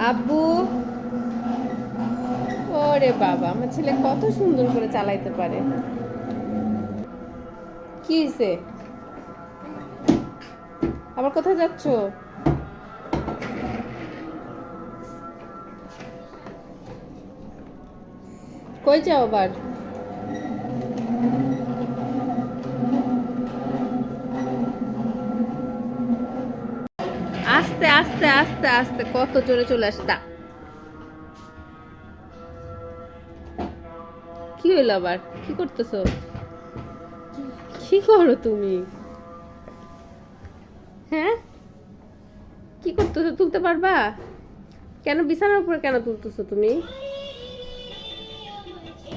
আব্বু, ওরে বাবা, আমার ছেলে কত সুন্দর করে চালাইতে পারে। কি হয়েছে? আবার কোথায় যাচ্ছ? কই যাও আবার? আস্তে আস্তে আস্তে আস্তে, কত জোরে চলে আসে। কি হইলো আবার? কি করতেছো? কি করো তুমি? হ্যাঁ, কি করতেছো? তুলতে পারবা? কেন বিছানার উপরে কেন তুলতেছো তুমি?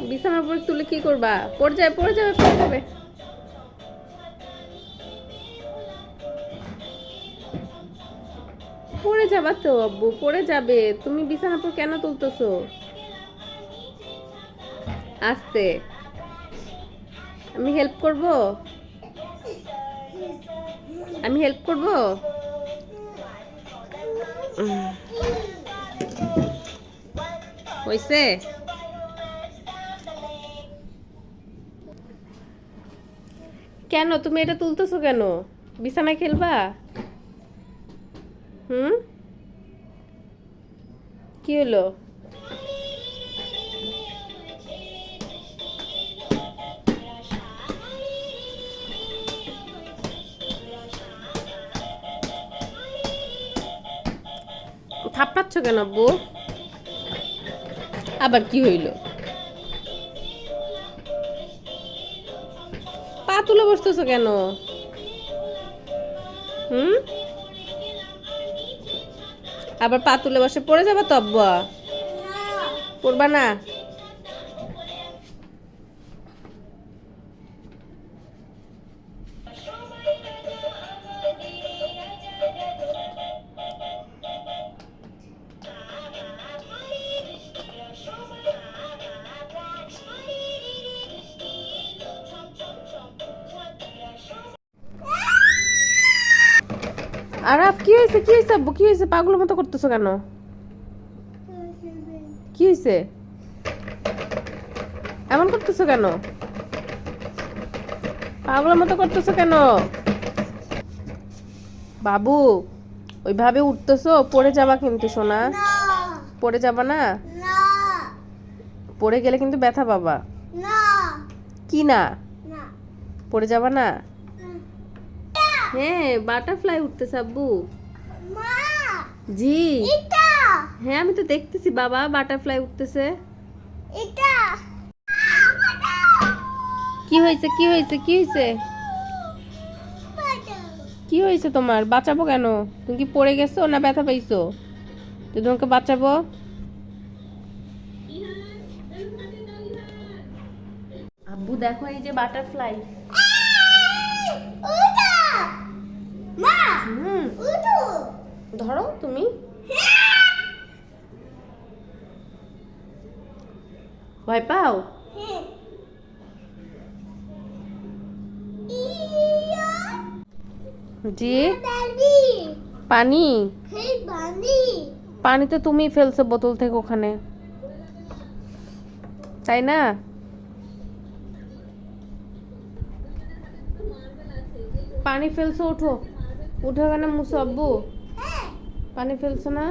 বিছানার উপরে তুলে কি করবা? পড়ে যাবে, পড়ে যাবে, পড়ে যাবে। পড়ে যাবা তো আব্বু, পড়ে যাবে। তুমি বিছানার উপর কেন তুলতেছো? আস্তে। আমি হেল্প করব? আমি হেল্প করব? হইছে? কেন তুমি এটা তুলতেছো কেন? বিছানায় খেলবা? হুম, কি হলো? থাপড়াচ্ছ কেন আব্বু? আবার কি হইলো? পা তুলে বসতেছো কেন? হুম, আবার পা তুলে বসে পড়ে যাবা তো আব্বা। পড়বা না? আরাফ, কি হয়েছে? কি হয়েছে আব্বু? কি হয়েছে? পাগলের মতো করতেছো কেন? কি হয়েছে? এমন করতেছো কেন? পাগলের মতো করতেছো কেন? বাবু, ওইভাবে উঠতেছো, পড়ে যাবা কিন্তু সোনা। পড়ে যাবা না? পড়ে গেলে কিন্তু ব্যথা পাবা। কি না? পড়ে যাবা না? হ্যাঁ, বাটারফ্লাই উঠতেছে আব্বু। জি। হ্যাঁ, আমি তো দেখতেছি বাবা, বাটারফ্লাই উঠতেছে। কি হয়েছে? কি হয়েছে? কি হয়েছে? কি হয়েছে তোমার? বাঁচাবো কেন? তুমি কি পড়ে গেছো না ব্যথা পাইছো? তো তোমাকে বাঁচাবো। আব্বু দেখো, এই যে বাটারফ্লাই। হুম, ধরো তুমি। ভয় পাও? জি। পানি? পানি তো তুমি ফেলছো বোতল থেকে ওখানে, তাই না? পানি ফেলছো, উঠো। উঠে ওখানে মুছো আব্বু। পানি ফেলছো না?